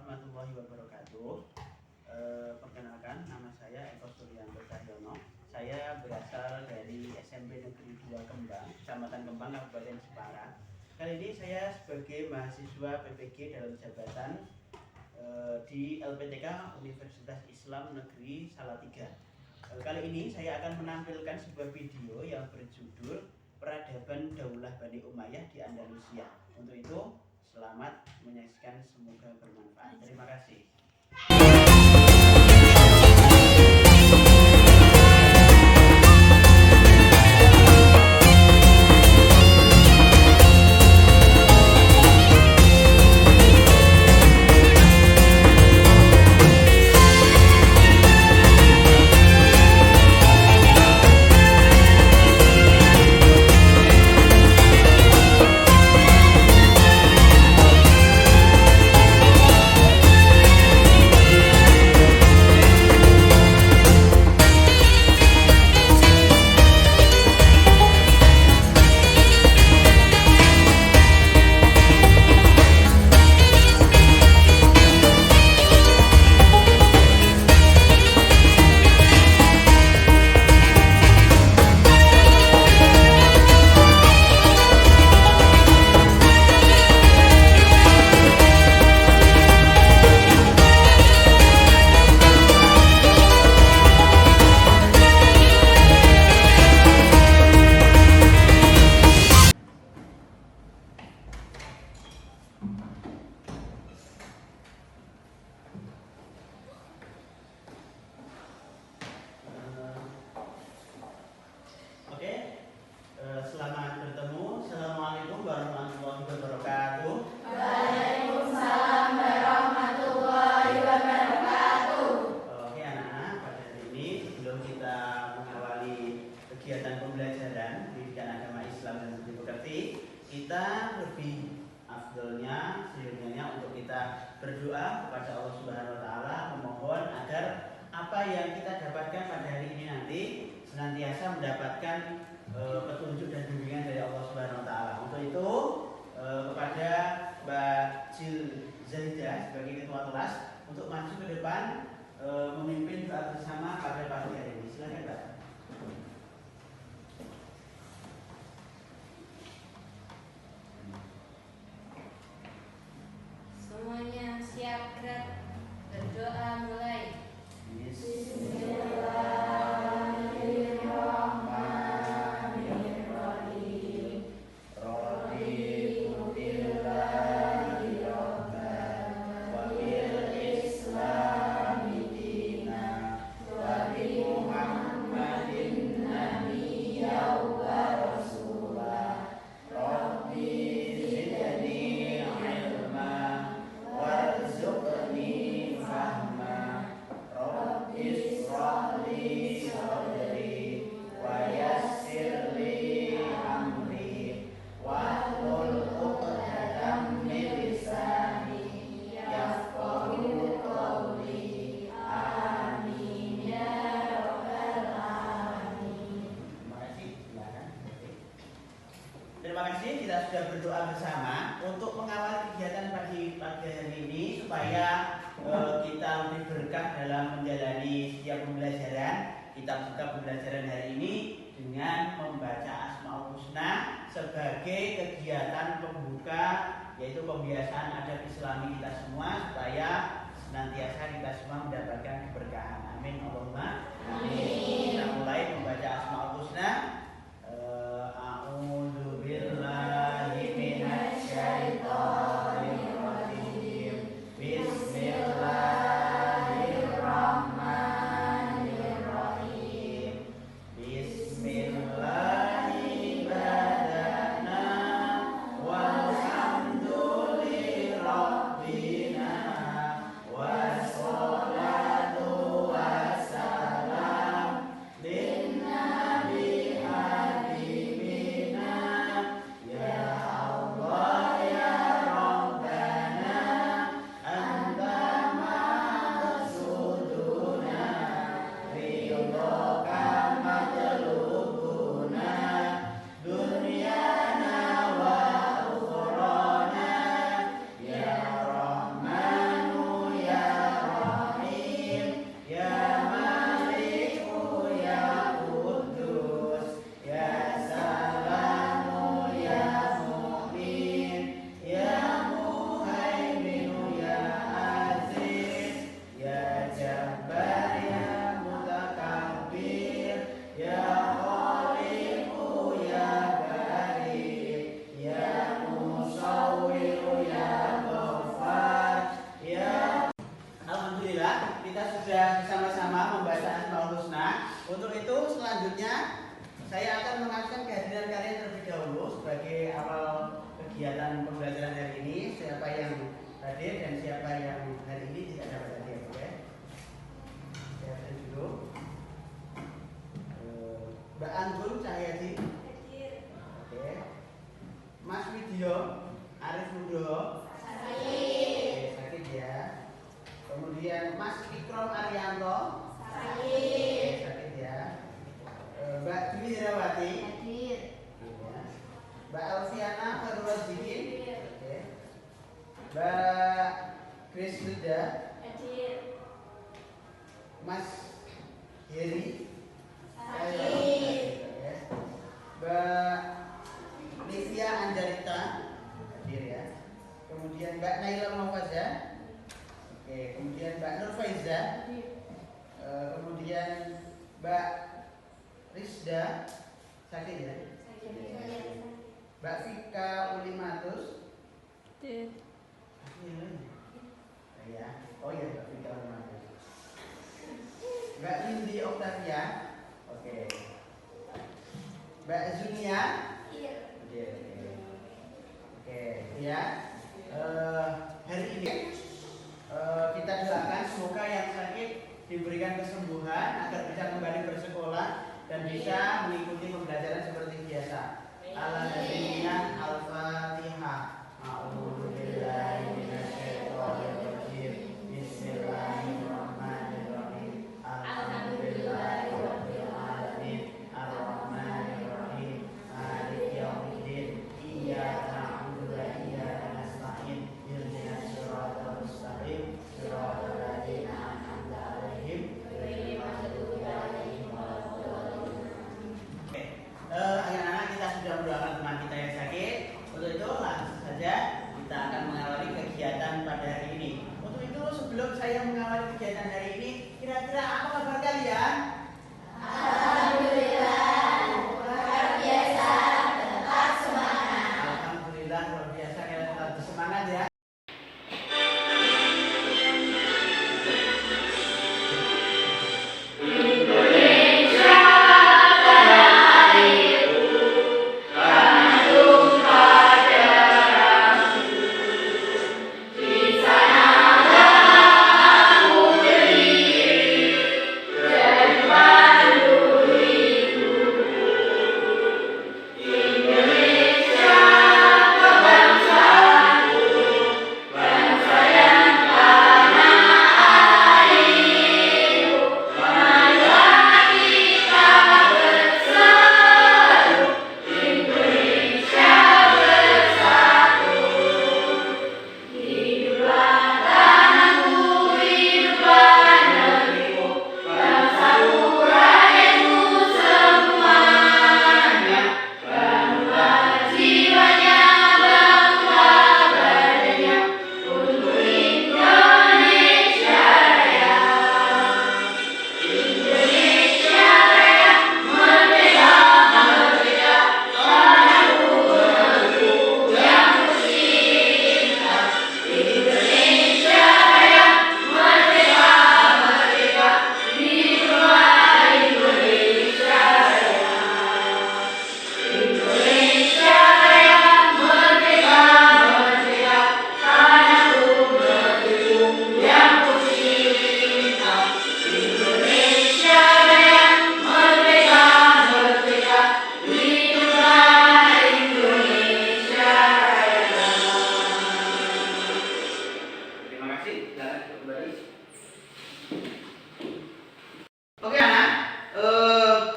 warahmatullahi wabarakatuh. Perkenalkan, nama saya Eko Suryanto Cahyono. Saya berasal dari SMP Negeri 2 Kembang, Kecamatan Kembang, Kabupaten Jepara. Kali ini saya sebagai mahasiswa PPG dalam jabatan di LPTK Universitas Islam Negeri Salatiga. Kali ini saya akan menampilkan sebuah video yang berjudul Peradaban Daulah Bani Umayyah di Andalusia. Untuk itu, selamat menyaksikan, semoga bermanfaat. Terima kasih. Selamat bertemu. Assalamualaikum warahmatullahi wabarakatuh. Waalaikumsalam warahmatullahi wabarakatuh. Oke anak-anak, pada hari ini sebelum kita mengawali kegiatan pembelajaran pendidikan agama Islam dan budi pekerti, kita lebih afdolnya, seyogyanya untuk kita berdoa kepada Allah Subhanahu wa taala, memohon agar apa yang kita dapatkan pada hari ini nanti senantiasa mendapatkan petunjuk dan bimbingan dari Allah Subhanahu wa taala. Untuk itu kepada Mbak Jil Zaidah sebagai ketua kelas untuk maju ke depan memimpin doa bersama pada pagi hari ini. Silakan, Mbak. Semuanya siap, gerak, berdoa mulai. Terima kasih, kita sudah berdoa bersama untuk mengawal kegiatan pagi hari ini supaya kita lebih berkah dalam menjalani setiap pembelajaran. Kita buka pembelajaran hari ini dengan membaca Asmaul Husna sebagai kegiatan pembuka, yaitu pembiasaan adab Islami kita semua supaya senantiasa kita semua mendapatkan keberkahan. Amin Allahumma amin. Kita mulai membaca Asmaul Husna. A'udzu billahi minasy syaithanir rajim. Bismillahirrahmanirrahim. Bismillahi badana walhamdulillahi rabbina sudah bersama-sama membaca Asmaul Husna. Untuk itu selanjutnya saya akan mengatakan kehadiran kalian terlebih dahulu sebagai awal kegiatan pembelajaran hari ini. Siapa yang hadir dan siapa yang hari ini tidak dapat hadir, oke? Saya hadir dulu. Mbak Anggun Cahyadi. Hadir. Oke. Mas Widyo Arif Nugroho. Hadir. Sakit ya. Kemudian Mas Ikrom Arianto. Hadir. Sakit ya. Mbak Dwi Herawati. Hadir. Mbak Alfiana Farulazikin. Hadir. Oke. Mbak Grace Luda. Hadir. Mas Heri. Hadir. Oke. Mbak Livia Anjarita. Hadir ya. Kemudian Mbak Naila Mafaza. Oke. Kemudian Mbak Nur Faiza. Kemudian Mbak Rizda. Sakit ya. Mbak Vika Ulimatus. Ya. Oh ya, Mbak Vika Ulimatus. Mbak Lindi Oktavia. Oke. Mbak Zunia. Oke. Oke, ya. Hari ini kita doakan semoga yang sakit diberikan kesembuhan agar bisa kembali bersekolah dan bisa mengikuti pembelajaran seperti biasa. Al-Fatihah. Al-Fatihah. A'udzubillahi minasyaitonirrajim. Bismillahirrahmanirrahim. Alhamdulillahirabbil alamin. Arrahmanirrahim. Maliki yaumiddin. Iyyaka na'budu wa iyyaka nasta'in. Ihdinas siratal mustaqim. Siratal ladzina an'amta 'alaihim ghairil maghdubi 'alaihim waladdallin. Anak-anak, kita sudah mendoakan teman kita yang sakit. Untuk itu langsung saja kita akan mengawali kegiatan pada hari ini. Untuk itu sebelum saya mengawali kegiatan hari ini, kira-kira apa kabar kalian? Alhamdulillah, luar biasa, tetap semangat. Alhamdulillah luar biasa, kalian tetap bersemangat ya. Oke anak,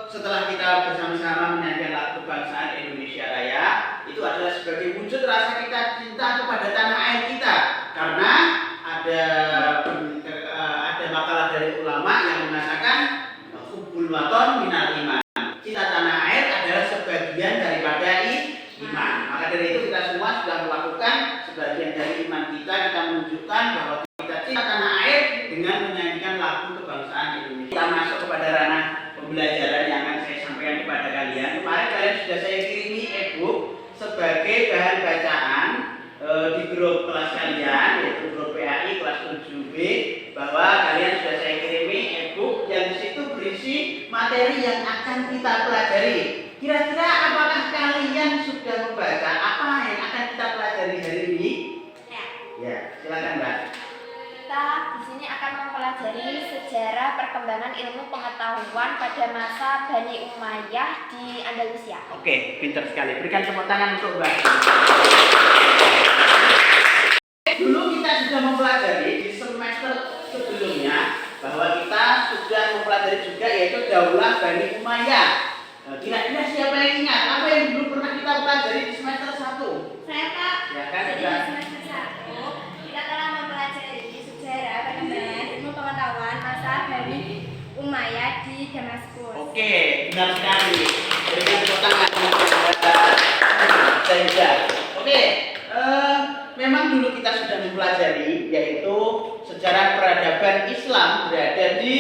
setelah kita bersama-sama menyanyikan lagu kebangsaan Indonesia Raya, itu adalah sebagai wujud rasa kita cinta kepada tanah air kita. Karena ada makalah dari ulama yang mengatakan hubbul waton minal iman. Cinta tanah air adalah sebagian daripada iman. Maka dari itu kita semua sudah melakukan sebagian dari iman kita menunjukkan bahwa kita cinta tanah air dengan menyanyikan lagu kebangsaan Indonesia. Kita masuk kepada ranah pembelajaran yang akan saya sampaikan kepada kalian. Kemarin kalian sudah saya kirimi e-book sebagai bahan bacaan di grup kelas kalian, yaitu grup PAI kelas 7B, bahwa kalian sudah saya kirimi materi yang akan kita pelajari. Kira-kira apakah kalian sudah membaca apa yang akan kita pelajari hari ini? Ya, silakan Mbak. Kita di sini akan mempelajari sejarah perkembangan ilmu pengetahuan pada masa Bani Umayyah di Andalusia. Oke, pintar sekali. Berikan tepuk tangan untuk Mbak. Dulu kita sudah mempelajari di semester sebelumnya bahwa kita sudah mempelajari juga yaitu Daulah Bani Umayyah. Kira-kira siapa yang ingat apa yang dulu pernah kita pelajari di semester 1? Saya Kak, Ya kan, jadi Mbak? di semester 1 kita telah mempelajari sejarah perkembangan ilmu pengetahuan masa Bani Umayyah di Damaskus. Oke, benar sekali. Berikan tepuk tangan Zaiza. Oke, memang dulu kita sudah mempelajari yaitu sejarah peradaban Islam berada di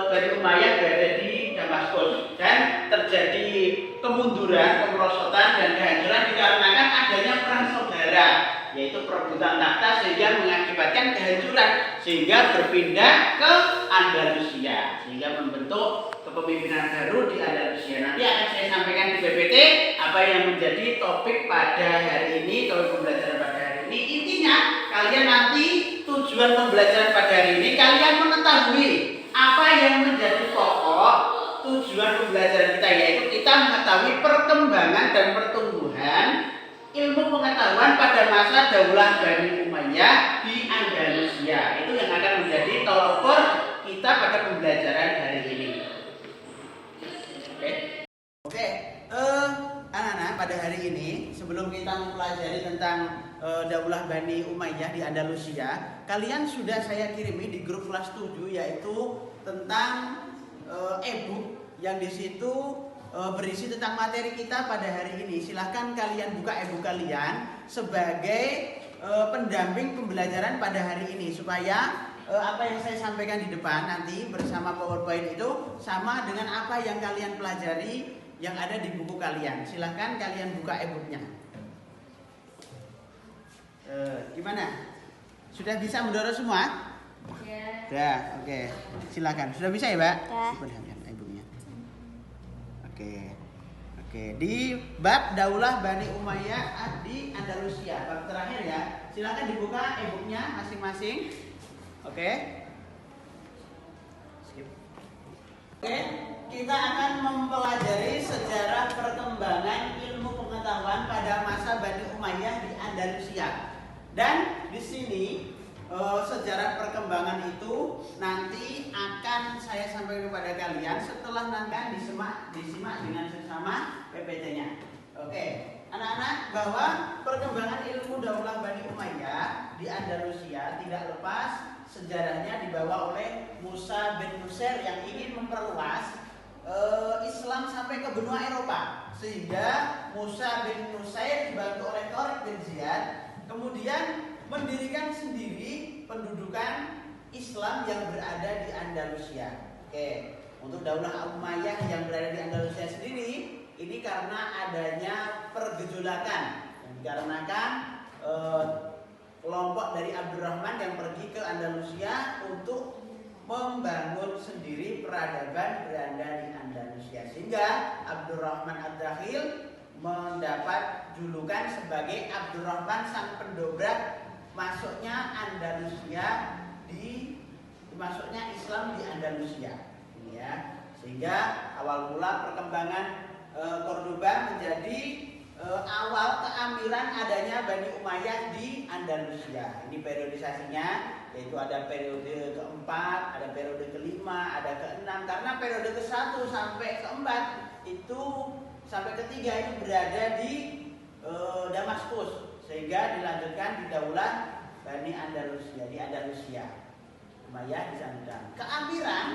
Bani Umayyah berada di Damaskus dan terjadi kemunduran, kemerosotan dan kehancuran dikarenakan adanya perang saudara yaitu perebutan takhta sehingga mengakibatkan kehancuran sehingga berpindah ke Andalusia sehingga membentuk kepemimpinan baru di Andalusia. Nanti akan saya sampaikan di PPT apa yang menjadi topik pada hari ini, topik pembelajaran pada hari ini. Intinya kalian nanti tujuan pembelajaran pada hari ini kalian mengetahui apa yang menjadi pokok tujuan pembelajaran kita, yaitu kita mengetahui perkembangan dan pertumbuhan ilmu pengetahuan pada masa Daulah Bani Umayyah di Andalusia. Itu yang akan menjadi tolok ukur kita pada pembelajaran hari ini. Oke, anak-anak, pada hari ini sebelum kita mempelajari tentang Daulah Bani Umayyah di Andalusia, kalian sudah saya kirimi di grup kelas 7 yaitu tentang e-book yang di situ berisi tentang materi kita pada hari ini. Silahkan kalian buka e-book kalian sebagai pendamping pembelajaran pada hari ini supaya apa yang saya sampaikan di depan nanti bersama PowerPoint itu sama dengan apa yang kalian pelajari yang ada di buku kalian. Silahkan kalian buka e-booknya. Gimana? Sudah bisa mendorong semua? Ya. Ya, oke. Silakan. Sudah bisa ya, Mbak? Ya. E-booknya. Oke. Di bab Daulah Bani Umayyah di Andalusia, bab terakhir ya. Silakan dibuka e-booknya masing-masing. Oke. Skip. Oke, kita akan mempelajari sejarah perkembangan ilmu pengetahuan pada masa Bani Umayyah di Andalusia. Dan di sini sejarah perkembangan itu nanti akan saya sampaikan kepada kalian setelah nanti disimak dengan sesama PPT-nya. Oke, anak-anak, bahwa perkembangan ilmu Daulah Bani Umayyah di Andalusia tidak lepas sejarahnya dibawa oleh Musa bin Nusair yang ingin memperluas Islam sampai ke benua Eropa, sehingga Musa bin Nusair dibantu oleh Tariq bin Ziyad kemudian mendirikan sendiri pendudukan Islam yang berada di Andalusia. Oke, untuk Daulah Umayyah yang berada di Andalusia sendiri ini karena adanya pergejolakan yang dikarenakan kelompok dari Abdurrahman yang pergi ke Andalusia untuk membangun sendiri peradaban berada di Andalusia, sehingga Abdurrahman Ad-Dakhil mendapat julukan sebagai Abdurrahman sang pendobrak masuknya Islam di Andalusia. Ini ya, sehingga awal mula perkembangan Cordoba menjadi awal keamiran adanya Bani Umayyah di Andalusia. Ini periodisasinya, yaitu ada periode keempat, ada periode kelima, ada keenam. Karena periode ke-1 sampai ke-4 itu sampai ketiga itu berada di Damaskus, sehingga dilanjutkan di Daulah Bani Andalusia di Andalusia. Umayyah di sana. Keamiran,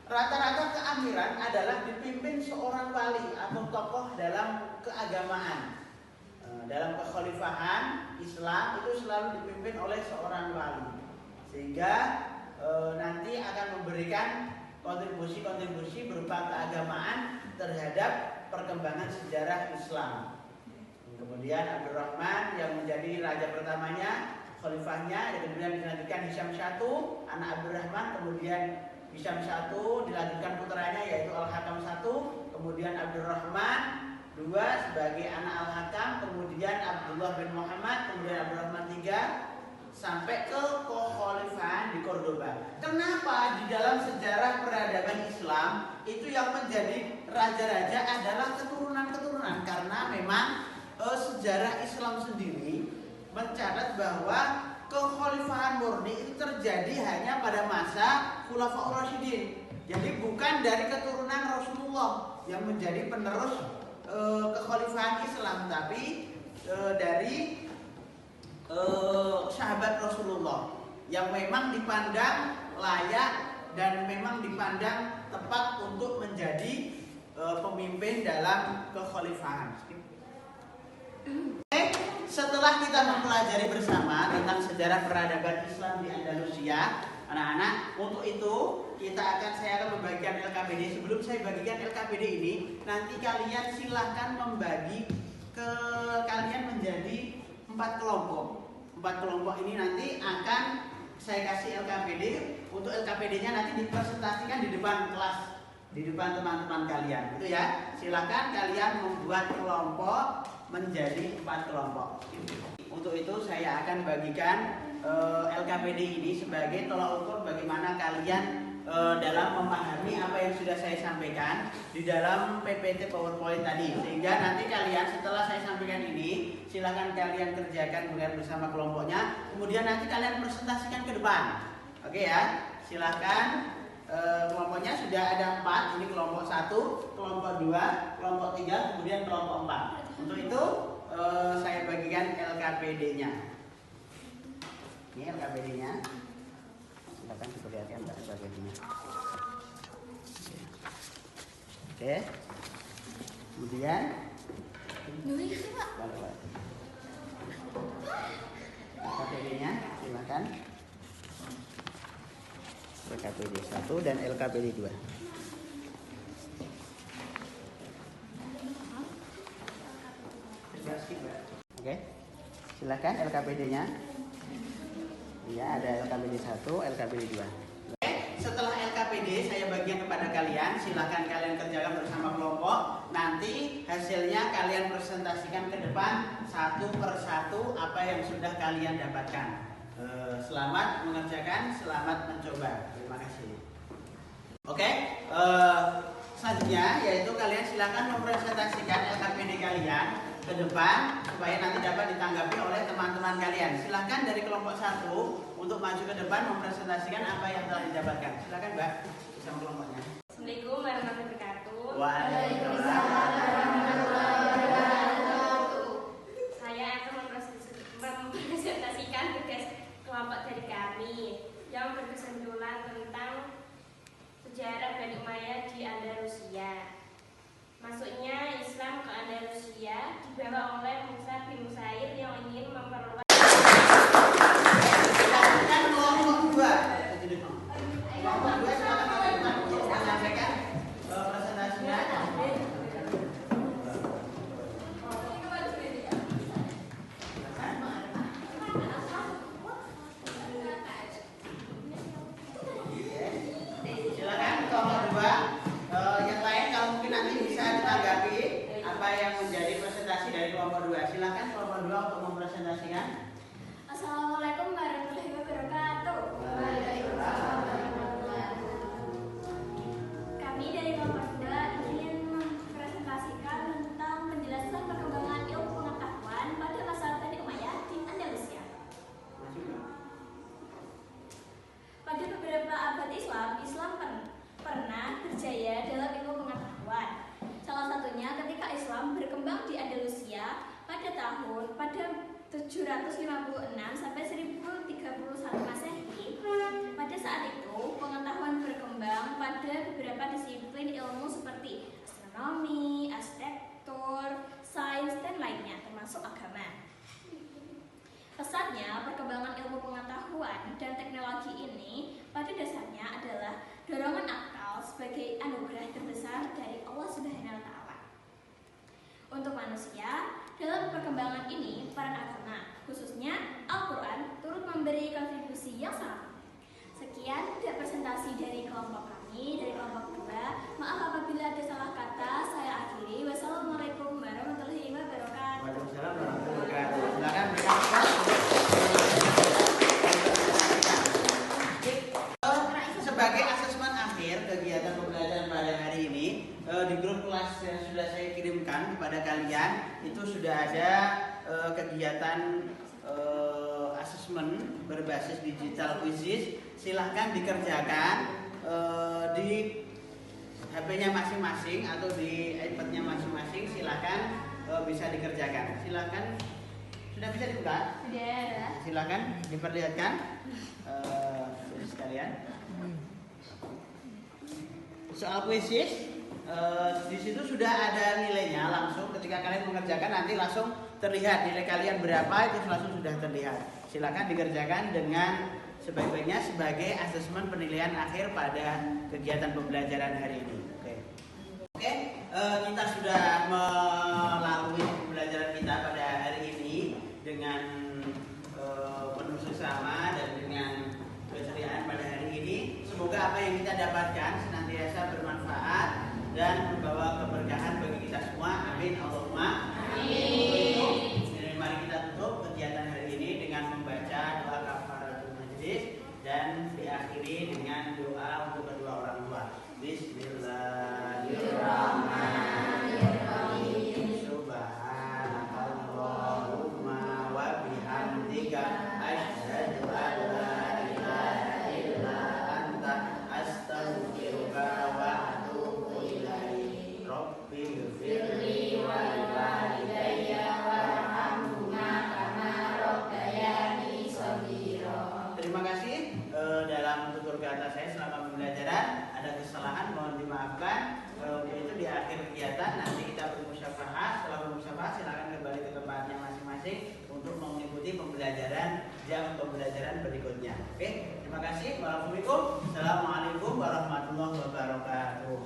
rata-rata keamiran adalah dipimpin seorang wali atau tokoh dalam keagamaan. Dalam kekhalifahan Islam itu selalu dipimpin oleh seorang wali, sehingga nanti akan memberikan kontribusi-kontribusi berupa keagamaan terhadap perkembangan sejarah Islam. Kemudian Abdurrahman yang menjadi raja pertamanya, khalifahnya, dan kemudian dilanjutkan Hisham I, anak Abdurrahman, kemudian Hisham 1, dilanjutkan putranya yaitu Al-Hakam 1, kemudian Abdurrahman 2 sebagai anak Al-Hakam, kemudian Abdullah bin Muhammad, kemudian Abdurrahman 3 sampai ke kekhalifahan di Cordoba. Kenapa di dalam sejarah peradaban Islam itu yang menjadi raja-raja adalah keturunan-keturunan? Karena memang sejarah Islam sendiri mencatat bahwa kekhalifahan murni itu terjadi hanya pada masa Khulafaur Rasyidin. Jadi bukan dari keturunan Rasulullah yang menjadi penerus kekhalifahan Islam, tapi dari sahabat Rasulullah yang memang dipandang layak dan memang dipandang tepat untuk menjadi pemimpin dalam kekhalifahan. Setelah kita mempelajari bersama tentang sejarah peradaban Islam di Andalusia, anak-anak, untuk itu saya akan membagikan LKPD. Sebelum saya bagikan LKPD ini, nanti kalian silahkan membagi kalian menjadi 4 kelompok. 4 kelompok ini nanti akan saya kasih LKPD. Untuk LKPD-nya nanti dipresentasikan di depan kelas, di depan teman-teman kalian. Itu ya. Silakan kalian membuat kelompok menjadi 4 kelompok. Untuk itu saya akan bagikan LKPD ini sebagai tolak ukur bagaimana kalian dalam memahami apa yang sudah saya sampaikan di dalam PPT PowerPoint tadi, sehingga nanti kalian setelah saya sampaikan ini silakan kalian kerjakan bersama kelompoknya, kemudian nanti kalian presentasikan ke depan. Oke ya, silakan. Kelompoknya sudah ada 4, ini kelompok 1, kelompok 2, kelompok 3, kemudian kelompok 4. Untuk itu saya bagikan LKPD-nya. Ini LKPD-nya. Silakan diperlihatkan LKPD-nya. Oke. Kemudian LKPD-nya silakan. LKPD 1 dan LKPD 2. Oke. Silakan LKPD-nya. Ya, ada LKPD 1, LKPD 2. Oke, setelah LKPD saya bagikan kepada kalian, silakan kalian kerjakan bersama kelompok. Nanti hasilnya kalian presentasikan ke depan satu persatu apa yang sudah kalian dapatkan. Selamat mengerjakan, selamat mencoba. Terima kasih. Oke, selanjutnya yaitu kalian silakan mempresentasikan LKPD kalian ke depan supaya nanti dapat ditanggapi oleh teman-teman kalian. Silakan dari kelompok 1 untuk maju ke depan mempresentasikan apa yang telah didapatkan. Silakan Mbak, bersama kelompoknya. Assalamualaikum warahmatullahi wabarakatuh. Waalaikumsalam. Saya akan mempresentasikan tugas kelompok dari kami yang berkesimpulan tentang sejarah Bani Umayyah di Andalusia. Masuknya Islam ke Andalusia dibawa oleh Musa bin Musair yang ingin memperluas. Silakan kelompok 2. Kelompok 2 silakan untuk menyampaikan presentasinya. Silakan kelompok 2. Yang lain kalau mungkin nanti bisa ditanggapi apa yang menjadi presentasi dari kelompok 2. Silakan kelompok 2 untuk mempresentasikan. Assalamualaikum warahmatullahi wabarakatuh. Kami dari kelompok 2 ingin mempresentasikan tentang penjelasan perkembangan ilmu pengetahuan pada masa Bani Umayyah di Andalusia. Pada beberapa abad Islam pernah berjaya dalam ilmu pengetahuan. Salah satunya ketika Islam berkembang di Andalusia pada 756 sampai 1031 Masehi. Pada saat itu, pengetahuan berkembang pada beberapa disiplin ilmu seperti astronomi, arsitektur, sains, dan lainnya, termasuk agama. Pesatnya perkembangan ilmu pengetahuan dan teknologi ini pada dasarnya adalah dorongan akal sebagai anugerah terbesar dari Allah Subhanahu wa Ta'ala. Untuk manusia, dalam perkembangan ini, peran agama, khususnya Al-Quran, turut memberi kontribusi yang sangat penting. Sekian presentasi dari kelompok kepada kalian itu sudah ada kegiatan asesmen berbasis digital quizzes. Silahkan dikerjakan di HP-nya masing-masing atau di iPad-nya masing-masing. Silahkan bisa dikerjakan. Silahkan, sudah bisa dibuka? Sudah. Silahkan diperlihatkan sekalian. Soal quizzes di situ sudah ada nilainya langsung. Ketika kalian mengerjakan nanti langsung terlihat nilai kalian berapa, itu langsung sudah terlihat. Silakan dikerjakan dengan sebaik-baiknya sebagai asesmen penilaian akhir pada kegiatan pembelajaran hari ini. Oke, kita sudah melalui pembelajaran kita pada hari ini dengan penuh seksama dan dengan keceriaan pada hari ini. Semoga apa yang kita dapatkan senantiasa bermanfaat dan membawa keberkahan bagi kita semua. Amin Allahumma amin. Mari kita tutup kegiatan hari ini dengan membaca doa kafaratul majlis dan diakhiri dengan doa untuk kedua orang tua. Bismillahirrahmanirrahim. Subhanallahumma wa bihamdika asyhadu an la ilaha illa anta astaghfiruka wa atubu ilaik. Rabbighfirli wa liwalidayya warhamhuma kama rabbayani shaghira. Terima kasih. Dalam tutur kata saya selama pembelajaran ada kesalahan mohon dimaafkan. Itu di akhir kegiatan nanti kita bermusyafahah. Setelah bermusyafahah silakan kembali ke tempatnya masing-masing untuk mengikuti pembelajaran jam pembelajaran berikutnya. Oke, terima kasih. Wassalamualaikum warahmatullahi wabarakatuh.